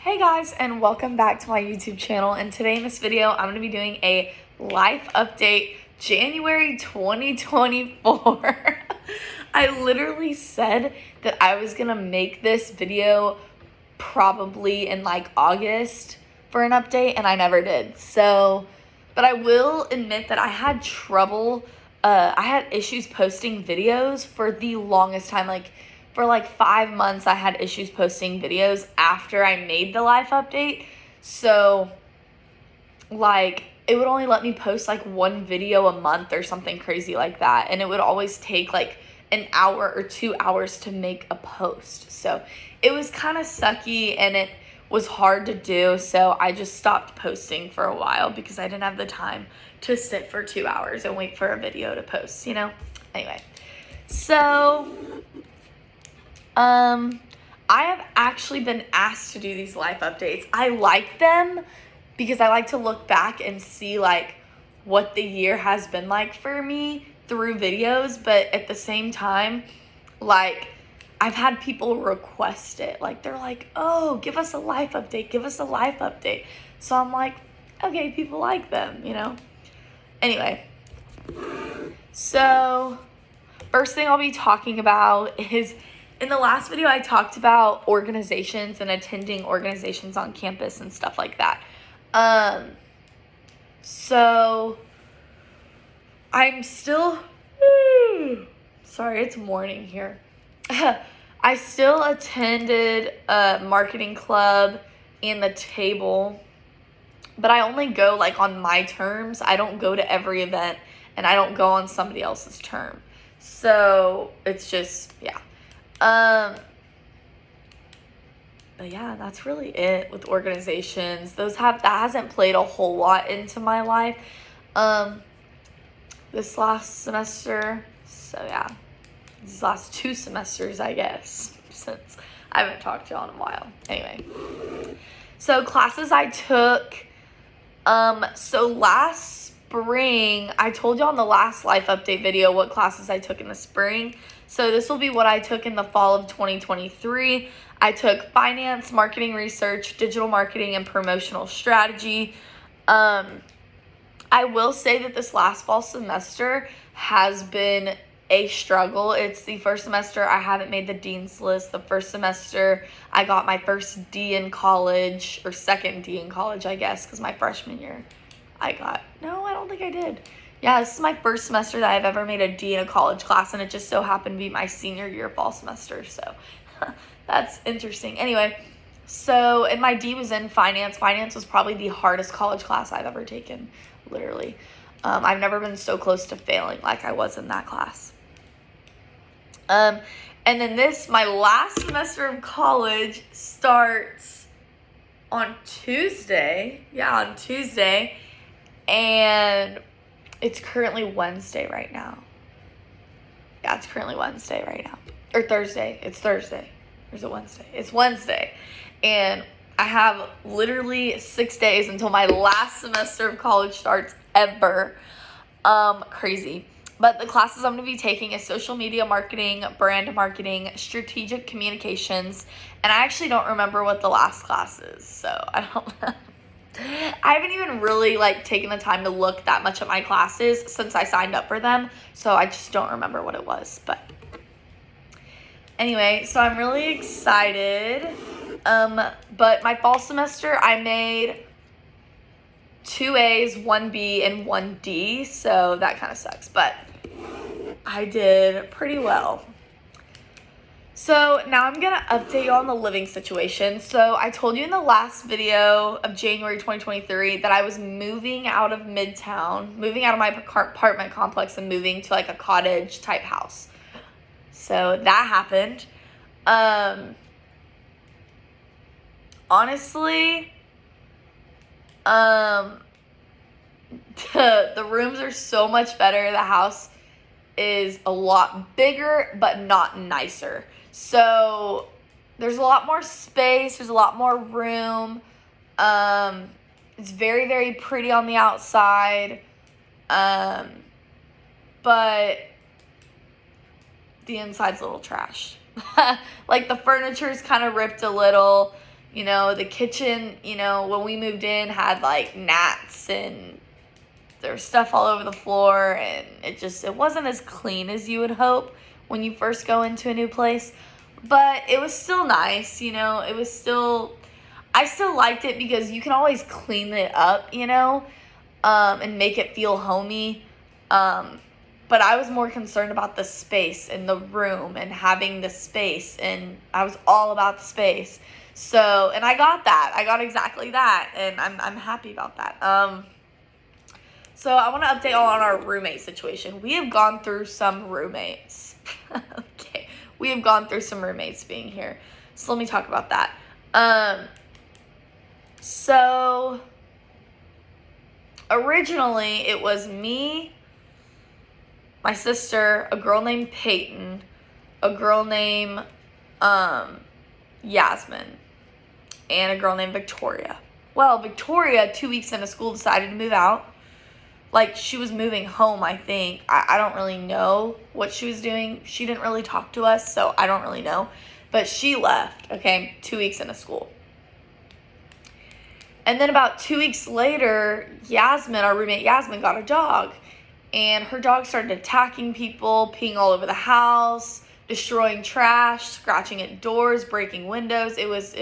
Hey guys, and welcome back to my YouTube channel. And today in this video, I'm going to be doing a life update January 2024. I literally said that I was going to make this video probably in like August for an update, and I never did. But I will admit that I had trouble. I had issues posting videos for the longest time. For like 5 months, I had issues posting videos after I made the life update. So, it would only let me post like one video a month or something crazy like that. And it would always take like an hour or 2 hours to make a post. So, it was kind of sucky and it was hard to do. So, I just stopped posting for a while because I didn't have the time to sit for 2 hours and wait for a video to post, Anyway, so I have actually been asked to do these life updates. I like them because I like to look back and see like what the year has been like for me through videos, but at the same time, like I've had people request it. Like they're like, "Oh, give us a life update. Give us a life update." So I'm like, "Okay, people like them, Anyway, so first thing I'll be talking about is in the last video, I talked about organizations and attending organizations on campus and stuff like that. So I'm still, sorry, it's morning here. I still attended a marketing club and the table, but I only go like on my terms. I don't go to every event and I don't go on somebody else's term. So it's just, yeah. But yeah, that's really it with organizations. That hasn't played a whole lot into my life, this last semester. So yeah, these last 2 semesters, I guess, since I haven't talked to y'all in a while. Anyway, so classes I took, so last spring, I told y'all in the last life update video what classes I took in the spring. So this will be what I took in the fall of 2023. I took finance, marketing research, digital marketing, and promotional strategy. I will say that this last fall semester has been a struggle. It's the first semester I haven't made the dean's list. The first semester I got my first D in college, or second D in college, I guess, because my freshman year I don't think I did. Yeah, this is my first semester that I've ever made a D in a college class, and it just so happened to be my senior year fall semester, so that's interesting. Anyway, and my D was in finance. Finance was probably the hardest college class I've ever taken, literally. I've never been so close to failing like I was in that class. And then my last semester of college starts on Tuesday. Yeah, on Tuesday. And it's currently Wednesday right now. Yeah, it's currently Wednesday right now. Or Thursday. It's Thursday. Or is it Wednesday? It's Wednesday. And I have literally 6 days until my last semester of college starts ever. Crazy. But the classes I'm going to be taking is social media marketing, brand marketing, strategic communications, and I actually don't remember what the last class is, so I haven't even really taken the time to look that much at my classes since I signed up for them, so I just don't remember what it was. But anyway, so I'm really excited. But my fall semester I made 2 A's, 1 B, and 1 D, so that kind of sucks, but I did pretty well. So now I'm going to update you on the living situation. So I told you in the last video of January 2023 that I was moving out of Midtown, moving out of my apartment complex and moving to a cottage type house. So that happened. Honestly, the rooms are so much better. The house is a lot bigger, but not nicer. So there's a lot more space. There's a lot more room. It's very, very pretty on the outside. But the inside's a little trash. The furniture's kind of ripped a little. The kitchen, when we moved in had like gnats and there was stuff all over the floor, and it wasn't as clean as you would hope when you first go into a new place. But it was still nice, I still liked it because you can always clean it up, and make it feel homey. But I was more concerned about the space in the room and having the space, and I was all about the space. So, and I got that. I got exactly that, and I'm happy about that. So I want to update y'all on our roommate situation. We have gone through some roommates. Okay, we have gone through some roommates being here. So let me talk about that. So originally it was me, my sister, a girl named Peyton, a girl named Yasmin, and a girl named Victoria. Well, Victoria, 2 weeks into school, decided to move out. Like, she was moving home, I think. I don't really know what she was doing. She didn't really talk to us, so I don't really know. But she left, okay, 2 weeks into school. And then about 2 weeks later, Yasmin, our roommate Yasmin, got a dog. And her dog started attacking people, peeing all over the house, destroying trash, scratching at doors, breaking windows. It was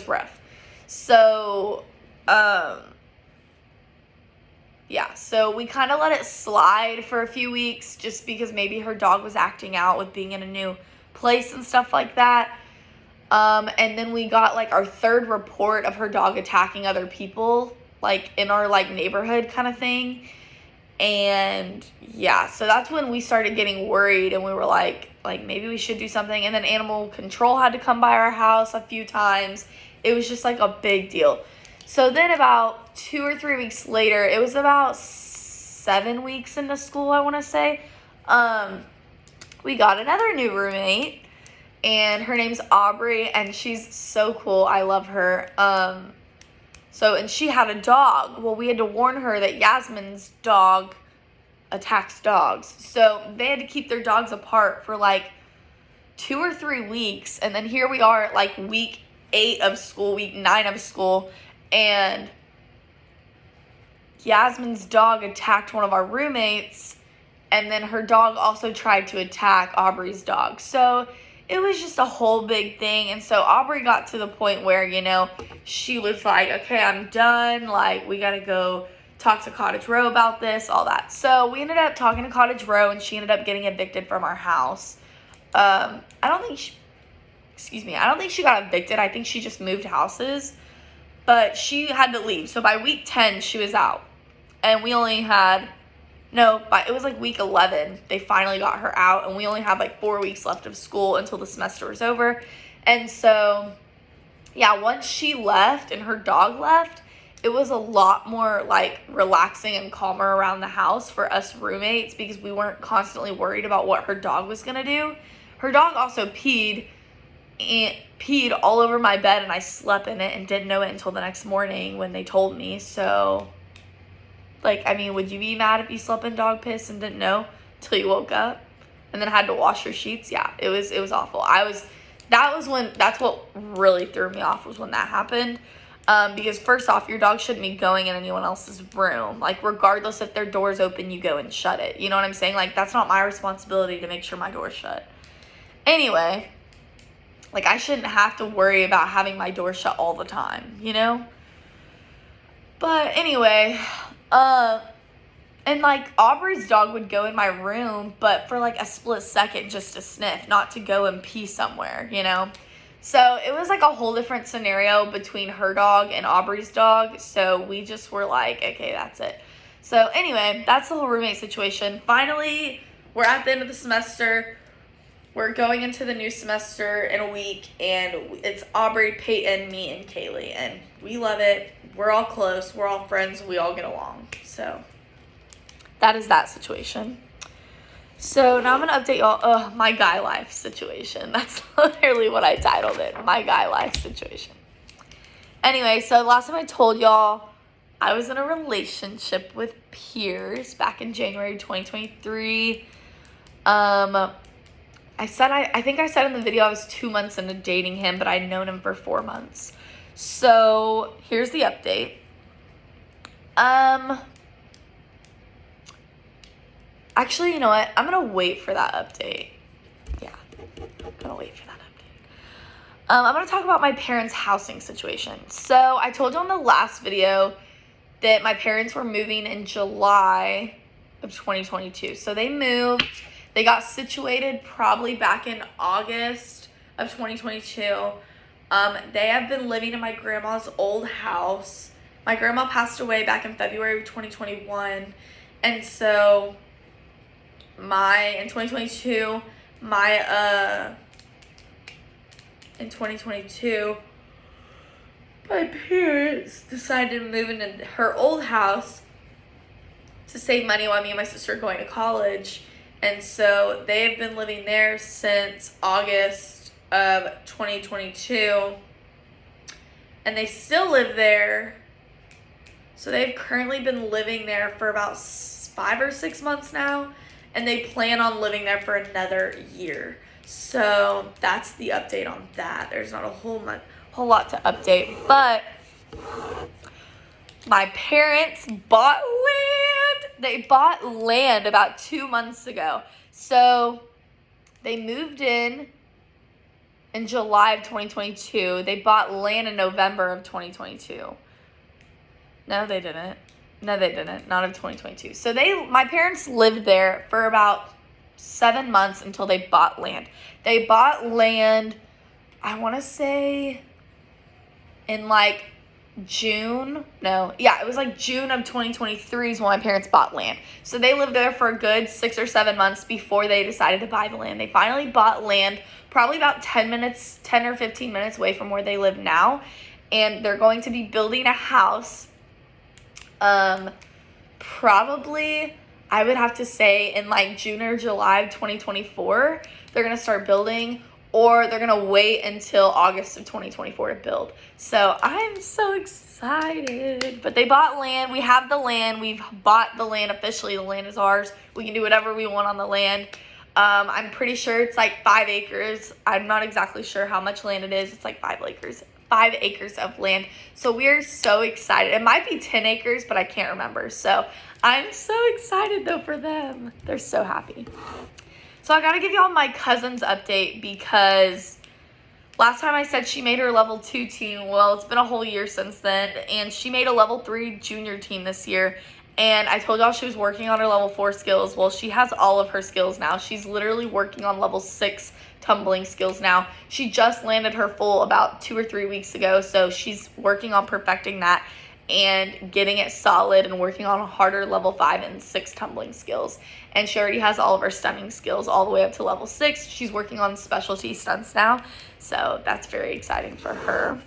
rough. So, yeah, so we kind of let it slide for a few weeks just because maybe her dog was acting out with being in a new place and stuff like that. And then we got like our third report of her dog attacking other people, like in our like neighborhood kind of thing. And yeah, so that's when we started getting worried, and we were like maybe we should do something. And then animal control had to come by our house a few times. It was just like a big deal. So then about 2 or 3 weeks later, it was about 7 weeks into school, I want to say, we got another new roommate, and her name's Aubrey, and she's so cool. I love her. And she had a dog. Well, we had to warn her that Yasmin's dog attacks dogs. So they had to keep their dogs apart for like 2 or 3 weeks, and then here we are at like week 8 of school, week 9 of school, and Yasmin's dog attacked one of our roommates, and then her dog also tried to attack Aubrey's dog. So it was just a whole big thing. And so Aubrey got to the point where, she was like, okay, I'm done. Like, we got to go talk to Cottage Row about this, all that. So we ended up talking to Cottage Row, and she ended up getting evicted from our house. I don't think she got evicted. I think she just moved houses. But she had to leave. So by week 10, she was out. And we only had, it was like week 11. They finally got her out. And we only had like 4 weeks left of school until the semester was over. And so, yeah, once she left and her dog left, it was a lot more like relaxing and calmer around the house for us roommates because we weren't constantly worried about what her dog was going to do. Her dog also peed all over my bed, and I slept in it and didn't know it until the next morning when they told me. So, would you be mad if you slept in dog piss and didn't know till you woke up and then had to wash your sheets? Yeah, it was awful. That's what really threw me off was when that happened. Because first off, your dog shouldn't be going in anyone else's room. Like, regardless if their door's open, you go and shut it. You know what I'm saying? Like, that's not my responsibility to make sure my door's shut. Anyway, I shouldn't have to worry about having my door shut all the time, But anyway, and Aubrey's dog would go in my room, but for a split second just to sniff, not to go and pee somewhere, So it was a whole different scenario between her dog and Aubrey's dog. So we just were okay, that's it. So anyway, that's the whole roommate situation. Finally, we're at the end of the semester. We're going into the new semester in a week, and it's Aubrey, Peyton, me, and Kaylee, and we love it. We're all close. We're all friends. We all get along. So that is that situation. So now I'm going to update y'all, my guy life situation. That's literally what I titled it, my guy life situation. Anyway, so last time I told y'all, I was in a relationship with Piers back in January 2023. I think I said in the video I was 2 months into dating him, but I'd known him for 4 months. So here's the update. Actually, you know what? I'm gonna wait for that update. Yeah, I'm gonna wait for that update. I'm gonna talk about my parents' housing situation. So I told you in the last video that my parents were moving in July of 2022. So they moved. They got situated probably back in August of 2022. They have been living in my grandma's old house. My grandma passed away back in February of 2021. And so in 2022, my parents decided to move into her old house to save money while me and my sister are going to college. And so they have been living there since August of 2022. And they still live there. So they've currently been living there for about 5 or 6 months now. And they plan on living there for another year. So that's the update on that. There's not a whole lot to update. But my parents bought land. They bought land about 2 months ago. So they moved in July of 2022. They bought land in November of 2022. No, they didn't. No, they didn't. Not of 2022. So my parents lived there for about 7 months until they bought land. They bought land, I want to say in like June. No, yeah, it was like June of 2023 is when my parents bought land. So they lived there for a good 6 or 7 months before they decided to buy the land. They finally bought land probably about 10 or 15 minutes away from where they live now. And they're going to be building a house. Probably, I would have to say in like June or July of 2024, they're going to start building, or they're going to wait until August of 2024 to build. So I'm so excited. But they bought land. We have the land. We've bought the land officially. The land is ours. We can do whatever we want on the land. I'm pretty sure it's like 5 acres. I'm not exactly sure how much land it is. It's like 5 acres. 5 acres of land. So we're so excited. It might be 10 acres, but I can't remember. So I'm so excited though for them. They're so happy. So I gotta give y'all my cousin's update because last time I said she made her level 2 team. Well, it's been a whole year since then, and she made a level 3 junior team this year. And I told y'all she was working on her level 4 skills. Well, she has all of her skills now. She's literally working on level 6 tumbling skills now. She just landed her full about 2 or 3 weeks ago, so she's working on perfecting that and getting it solid and working on a harder level 5 and 6 tumbling skills. And she already has all of her stunning skills all the way up to level 6. She's working on specialty stunts now, so that's very exciting for her.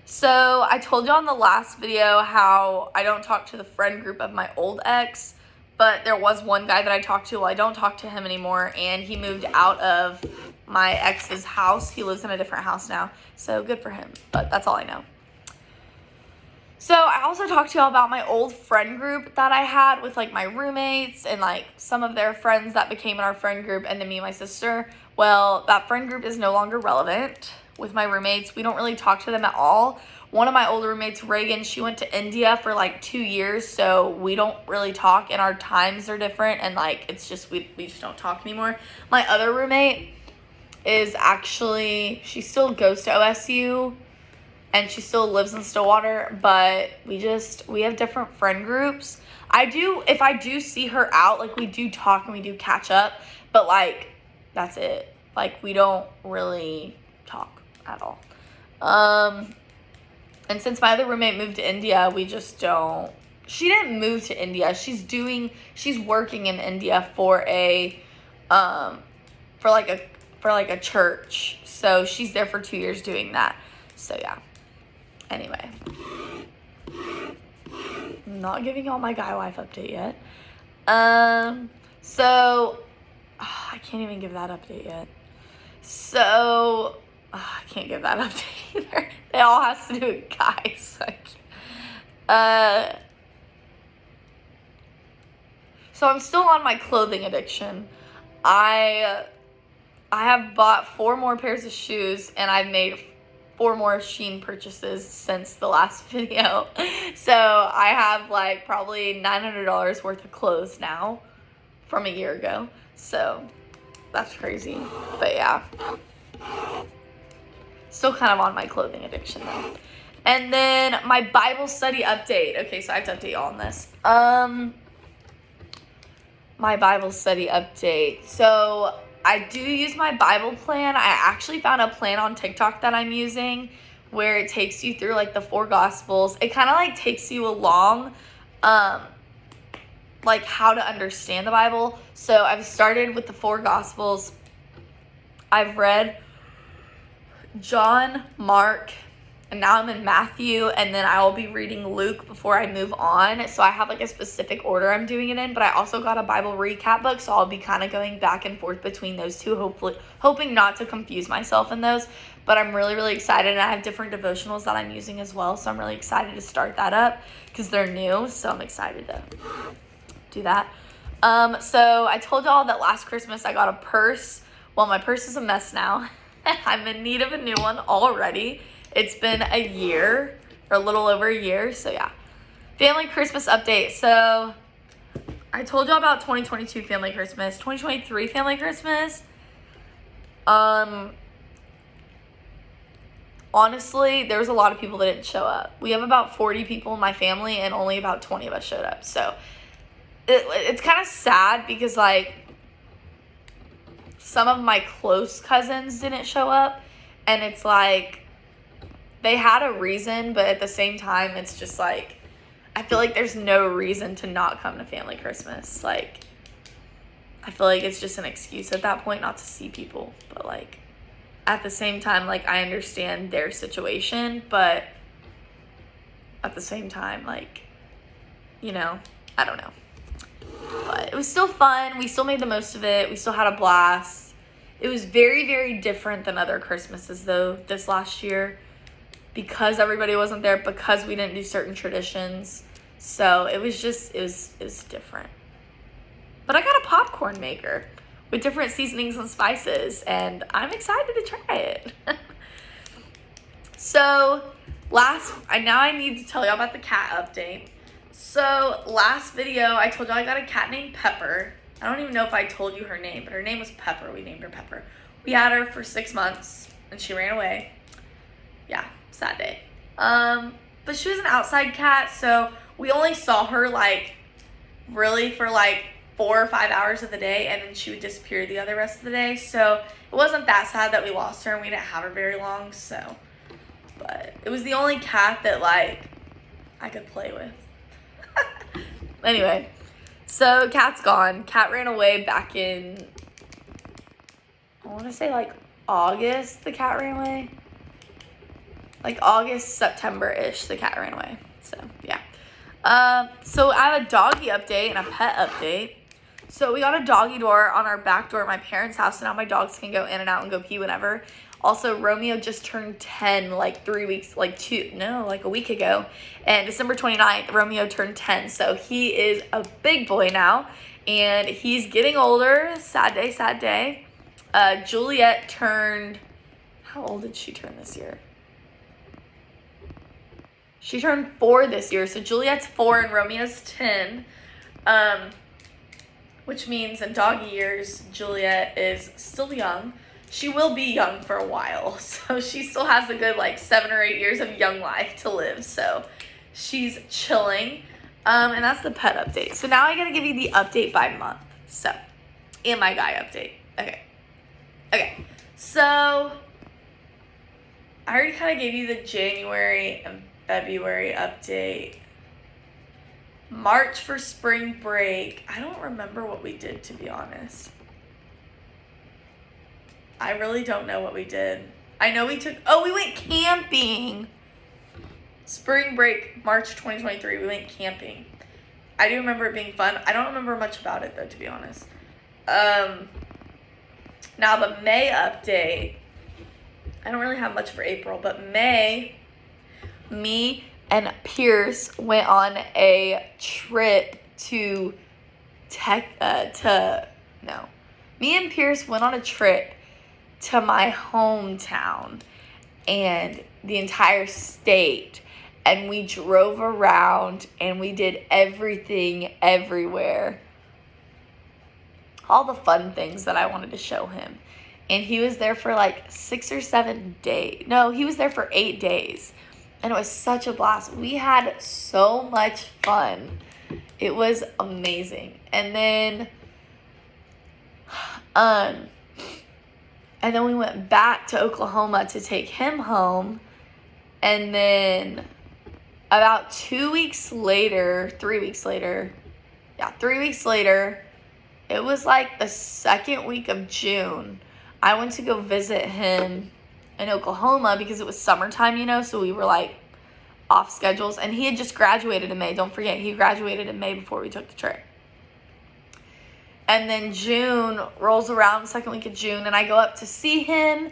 So I told you on the last video how I don't talk to the friend group of my old ex, but there was one guy that I talked to. Well, I don't talk to him anymore, and he moved out of my ex's house. He lives in a different house now, so good for him, but that's all I know. So I also talked to y'all about my old friend group that I had with like my roommates and like some of their friends that became in our friend group, and then me and my sister. Well, that friend group is no longer relevant with my roommates. We don't really talk to them at all. One of my old roommates, Reagan, she went to India for like 2 years, so we don't really talk, and our times are different, and like it's just we just don't talk anymore. My other roommate is actually, she still goes to OSU and she still lives in Stillwater, but we have different friend groups. If I do see her out, like we do talk and we do catch up, but like that's it. Like we don't really talk at all. And since my other roommate moved to India, we just don't. She didn't move to India. She's working in India for a church. So she's there for 2 years doing that. So yeah. Anyway. I'm not giving y'all my guy wife update yet. I can't even give that update yet. So I can't give that update either. It all has to do with guys. So I'm still on my clothing addiction. I have bought 4 more pairs of shoes, and I've made 4 more Shein purchases since the last video. So I have like probably $900 worth of clothes now from a year ago. So that's crazy. But yeah, still kind of on my clothing addiction though. And then my Bible study update. Okay, so I have to update y'all on this. My Bible study update. So I do use my Bible plan. I actually found a plan on TikTok that I'm using where it takes you through like the 4 gospels. It kind of like takes you along like how to understand the Bible. So I've started with the 4 gospels. I've read John, Mark, and now I'm in Matthew, and then I will be reading Luke before I move on. So I have like a specific order I'm doing it in, but I also got a Bible recap book, so I'll be kind of going back and forth between those two, hopefully hoping not to confuse myself in those. But I'm really, really excited, and I have different devotionals that I'm using as well, so I'm really excited to start that up because they're new, so I'm excited to do that. So I told y'all that last Christmas I got a purse. Well, my purse is a mess now. I'm in need of a new one already. It's been a year, or a little over a year, so yeah. Family Christmas update. So I told y'all about 2022 Family Christmas. 2023 Family Christmas. Honestly, there was a lot of people that didn't show up. We have about 40 people in my family, and only about 20 of us showed up. So it's kind of sad because, like, some of my close cousins didn't show up, and it's like, they had a reason, but at the same time, it's just like, I feel like there's no reason to not come to Family Christmas. Like, I feel like it's just an excuse at that point not to see people. But, like, at the same time, like, I understand their situation, but at the same time, like, you know, I don't know. But it was still fun. We still made the most of it. We still had a blast. It was very, very different than other Christmases, though, this last year. Because everybody wasn't there, because we didn't do certain traditions. So it was just, it was different. But I got a popcorn maker with different seasonings and spices, and I'm excited to try it. So now I need to tell y'all about the cat update. So last video, I told y'all I got a cat named Pepper. I don't even know if I told you her name, but her name was Pepper. We named her Pepper. We had her for 6 months, and she ran away. Yeah, sad day. But she was an outside cat, so we only saw her, like, really for, like, 4 or 5 hours of the day, and then she would disappear the other rest of the day. So it wasn't that sad that we lost her, and we didn't have her very long, so. But it was the only cat that, like, I could play with. Anyway, so cat's gone. Cat ran away back in, I want to say, like, August the cat ran away. Like August, September-ish, the cat ran away. So, yeah. So I have a doggy update and a pet update. So we got a doggy door on our back door at my parents' house, so now my dogs can go in and out and go pee whenever. Also, Romeo just turned 10 like a week ago. And December 29th, Romeo turned 10. So he is a big boy now. And he's getting older. Sad day, sad day. Juliet turned, how old did she turn this year? She turned 4 this year. So Juliet's 4 and Romeo's 10. Which means in doggy years, Juliet is still young. She will be young for a while. So she still has a good 7 or 8 years of young life to live. So she's chilling. And that's the pet update. So now I gotta give you the update by month. So, and my guy update. Okay. So I already kind of gave you the January and February update. March for spring break. I don't remember what we did, to be honest. I really don't know what we did. I know we went camping. Spring break, March 2023, we went camping. I do remember it being fun. I don't remember much about it, though, to be honest. Now the May update. I don't really have much for April, but May, me and Pierce went on a trip to Me and Pierce went on a trip to my hometown and the entire state, and we drove around and we did everything everywhere. All the fun things that I wanted to show him. And he was there for like 6 or 7 days. No, he was there for 8 days. And it was such a blast. We had so much fun. It was amazing. And then we went back to Oklahoma to take him home. And then about 3 weeks later, it was like the second week of June, I went to go visit him in Oklahoma because it was summertime, so we were like off schedules. And he had just graduated in May. Don't forget, he graduated in May before we took the trip. And then June rolls around, the second week of June, and I go up to see him,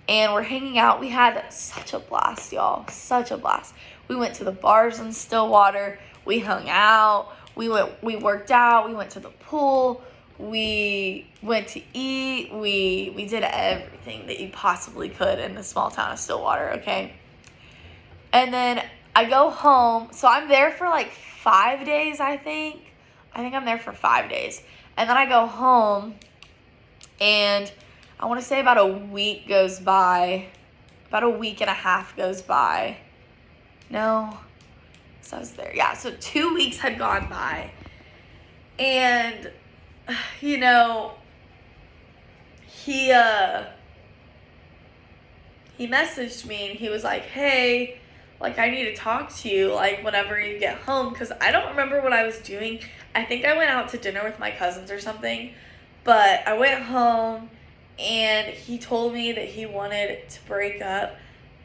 and we're hanging out. We had such a blast, y'all. Such a blast. We went to the bars in Stillwater. We hung out. We worked out. We went to the pool. We went to eat. We did everything that you possibly could in the small town of Stillwater, okay? And then I go home. So I'm there for like 5 days, I think. I think I'm there for 5 days. And then I go home, and I want to say about a week goes by. About a week and a half goes by. No. So I was there. Yeah, so 2 weeks had gone by. And, he messaged me, and he was like, hey, like, I need to talk to you, like, whenever you get home, because I don't remember what I was doing. I think I went out to dinner with my cousins or something, but I went home, and he told me that he wanted to break up,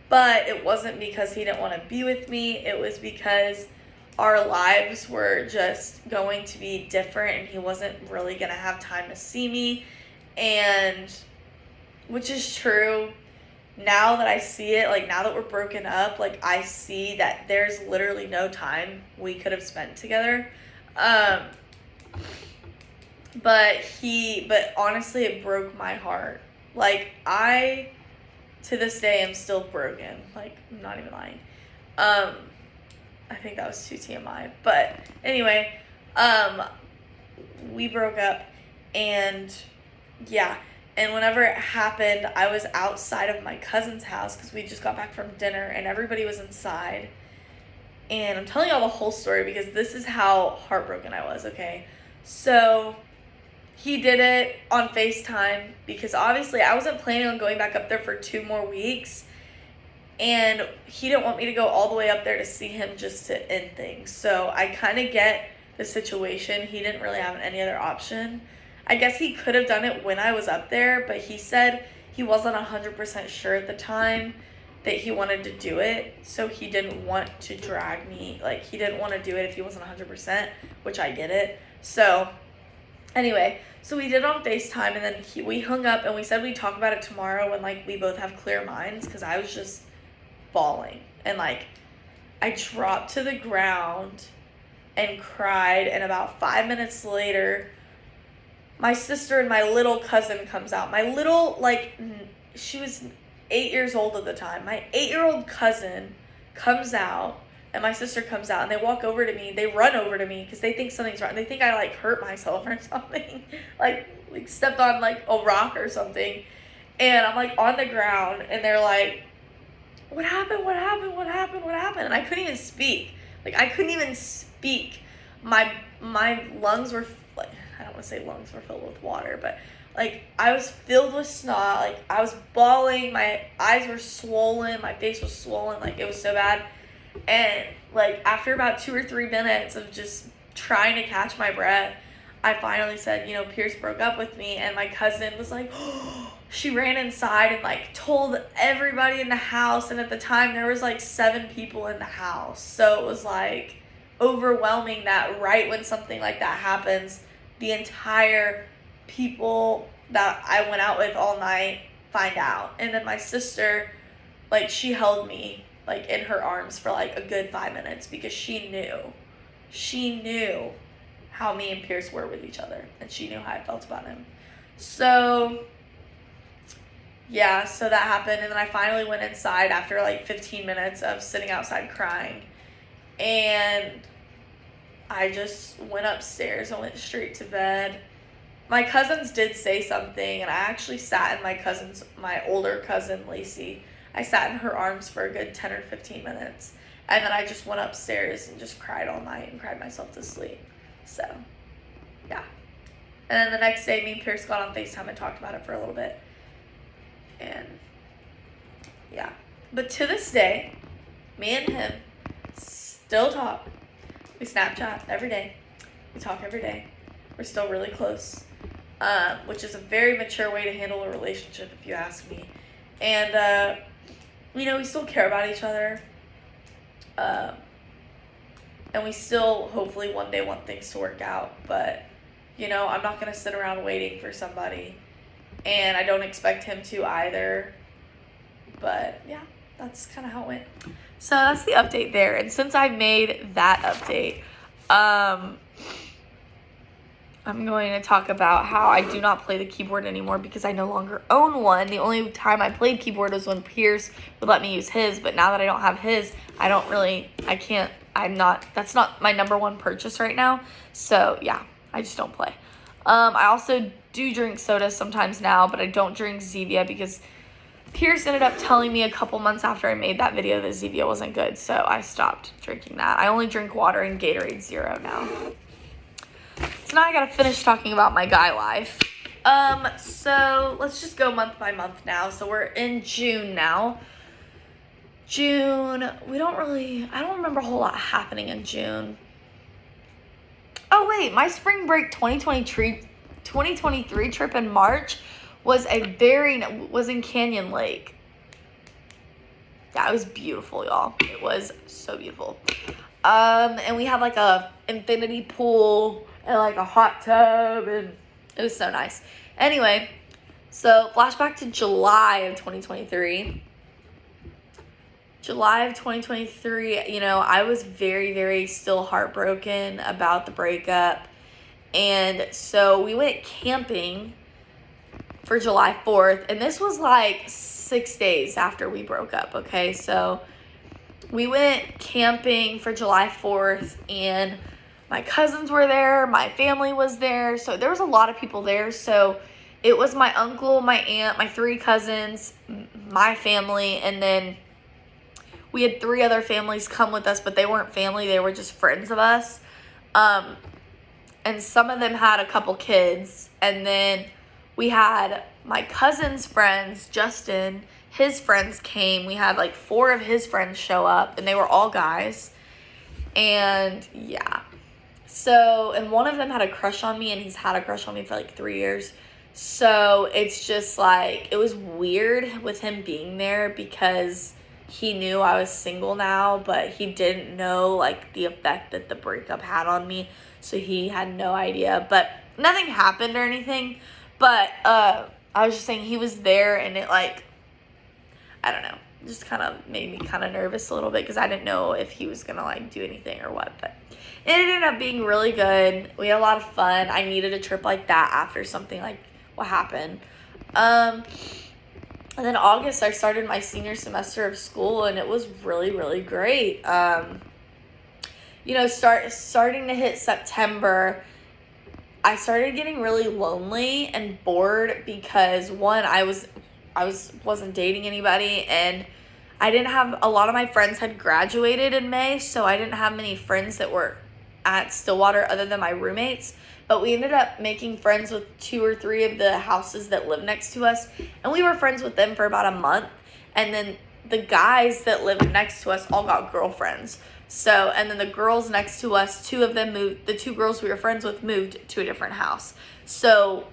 but it wasn't because he didn't want to be with me. It was because our lives were just going to be different, and he wasn't really going to have time to see me, and which is true. Now that I see it, like, now that we're broken up, like, I see that there's literally no time we could have spent together. But honestly, it broke my heart. Like, to this day, am still broken. Like, I'm not even lying. I think that was too TMI. But anyway, we broke up, and yeah. And whenever it happened, I was outside of my cousin's house because we just got back from dinner, and everybody was inside. And I'm telling y'all the whole story because this is how heartbroken I was, okay? So he did it on FaceTime because obviously I wasn't planning on going back up there for 2 more weeks. And he didn't want me to go all the way up there to see him just to end things. So I kind of get the situation. He didn't really have any other option. I guess he could have done it when I was up there, but he said he wasn't 100% sure at the time that he wanted to do it, so he didn't want to drag me. Like, he didn't want to do it if he wasn't 100%, which I get it. So, anyway, so we did it on FaceTime, and then we hung up, and we said we'd talk about it tomorrow when, like, we both have clear minds, because I was just bawling. And, like, I dropped to the ground and cried, and about 5 minutes later, my sister and my little cousin comes out. My little, like, she was 8 years old at the time. My 8-year-old cousin comes out, and my sister comes out, and they walk over to me. They run over to me because they think something's wrong. They think I, like, hurt myself or something. like stepped on, like, a rock or something. And I'm, like, on the ground, and they're like, what happened? What happened? What happened? What happened? And I couldn't even speak. Like, I couldn't even speak. My lungs were, like, I don't want to say lungs were filled with water, but, like, I was filled with snot. Like, I was bawling. My eyes were swollen. My face was swollen. Like, it was so bad. And, like, after about 2 or 3 minutes of just trying to catch my breath, I finally said, Pierce broke up with me. And my cousin was like, she ran inside and, like, told everybody in the house. And at the time, there was, like, 7 people in the house. So it was, like, overwhelming that right when something like that happens, the entire people that I went out with all night find out. And then my sister, like, she held me, like, in her arms for, like, a good 5 minutes because she knew how me and Pierce were with each other, and she knew how I felt about him. So yeah, so that happened, and then I finally went inside after like 15 minutes of sitting outside crying, and I just went upstairs and went straight to bed. My cousins did say something, and I actually sat in my older cousin, Lacey. I sat in her arms for a good 10 or 15 minutes, and then I just went upstairs and just cried all night and cried myself to sleep. So, yeah. And then the next day, me and Pierce got on FaceTime and talked about it for a little bit. And, yeah. But to this day, me and him still talk. We Snapchat every day. We talk every day. We're still really close, which is a very mature way to handle a relationship, if you ask me. And, we still care about each other. And we still hopefully one day want things to work out. But, I'm not going to sit around waiting for somebody. And I don't expect him to either. But, yeah, that's kind of how it went. So that's the update there. And since I made that update, I'm going to talk about how I do not play the keyboard anymore because I no longer own one. The only time I played keyboard was when Pierce would let me use his, but now that I don't have his, that's not my number one purchase right now. So yeah, I just don't play. I also do drink soda sometimes now, but I don't drink Zevia because Pierce ended up telling me a couple months after I made that video that Zevia wasn't good, so I stopped drinking that. I only drink water and Gatorade Zero now. So now I gotta finish talking about my guy life. So let's just go month by month now. So we're in June now. June, I don't remember a whole lot happening in June. Oh wait, my spring break 2023 trip in March was in Canyon Lake. That was beautiful, y'all. It was so beautiful. And we had like a infinity pool and like a hot tub, and it was so nice. Anyway, so flashback to July of 2023. July of 2023, I was very, very still heartbroken about the breakup. And so we went camping for July 4th, and this was like 6 days after we broke up, okay? So we went camping for July 4th, and my cousins were there, my family was there, so there was a lot of people there. So it was my uncle, my aunt, my 3 cousins, my family, and then we had 3 other families come with us, but they weren't family, they were just friends of us. And some of them had a couple kids, and then we had my cousin's friends, Justin, his friends came. We had like 4 of his friends show up, and they were all guys. And yeah. So, and one of them had a crush on me, and he's had a crush on me for like 3 years. So it's just like, it was weird with him being there because he knew I was single now, but he didn't know like the effect that the breakup had on me. So he had no idea, but nothing happened or anything. But I was just saying he was there, and it like, I don't know, just kind of made me kind of nervous a little bit because I didn't know if he was going to like do anything or what. But it ended up being really good. We had a lot of fun. I needed a trip like that after something like what happened. And then August, I started my senior semester of school, and it was really, really great. Starting to hit September, I started getting really lonely and bored because one, I wasn't dating anybody, and I didn't have a lot of my friends had graduated in May, so I didn't have many friends that were at Stillwater other than my roommates. But we ended up making friends with 2 or 3 of the houses that lived next to us, and we were friends with them for about a month. And then the guys that lived next to us all got girlfriends. So, and then the girls next to us, 2 of them moved, the 2 girls we were friends with moved to a different house. So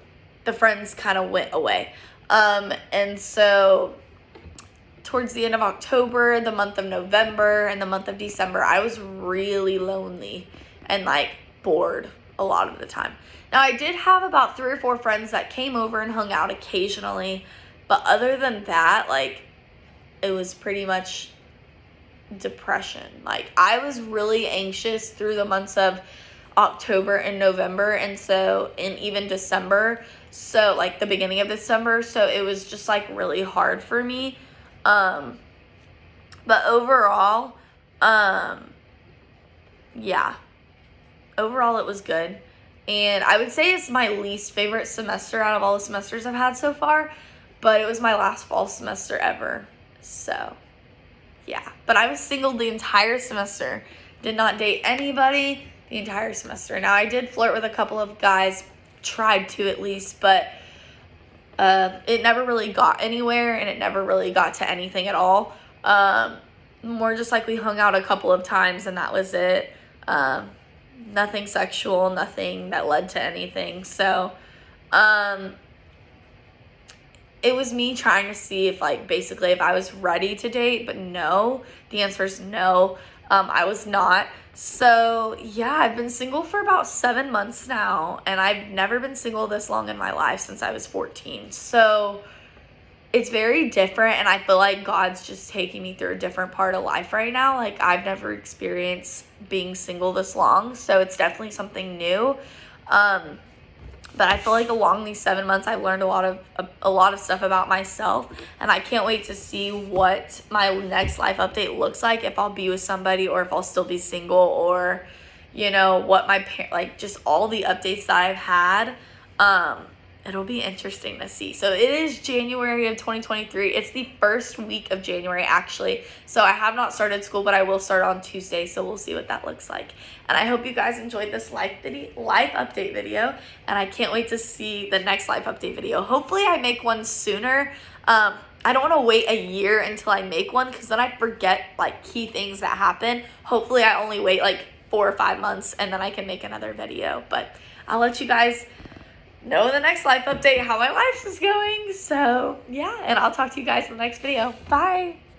the friends kind of went away. And so towards the end of October, the month of November, and the month of December, I was really lonely and like bored a lot of the time. Now, I did have about 3 or 4 friends that came over and hung out occasionally, but other than that, like, it was pretty much depression. Like, I was really anxious through the months of October and November, and even December, so like the beginning of December, so it was just like really hard for me. But overall, yeah, overall it was good. And I would say it's my least favorite semester out of all the semesters I've had so far, but it was my last fall semester ever. So, yeah. But I was single the entire semester. Did not date anybody the entire semester. Now, I did flirt with a couple of guys, tried to at least, but it never really got anywhere, and it never really got to anything at all. More just like we hung out a couple of times, and that was it. Nothing sexual, nothing that led to anything. So, it was me trying to see if, like, basically if I was ready to date, but no, the answer is no. I was not. So, yeah, I've been single for about 7 months now, and I've never been single this long in my life since I was 14. So, it's very different, and I feel like God's just taking me through a different part of life right now. Like, I've never experienced being single this long, so it's definitely something new. But I feel like along these 7 months, I've learned a lot of stuff about myself, and I can't wait to see what my next life update looks like, if I'll be with somebody or if I'll still be single, or, you know, what like just all the updates that I've had. It'll be interesting to see. So it is January of 2023. It's the first week of January, actually. So I have not started school, but I will start on Tuesday. So we'll see what that looks like. And I hope you guys enjoyed this life update video. And I can't wait to see the next life update video. Hopefully I make one sooner. I don't want to wait a year until I make one, because then I forget like key things that happen. Hopefully I only wait like 4 or 5 months, and then I can make another video. But I'll let you guys know in the next life update how my life is going. So yeah, and I'll talk to you guys in the next video. Bye.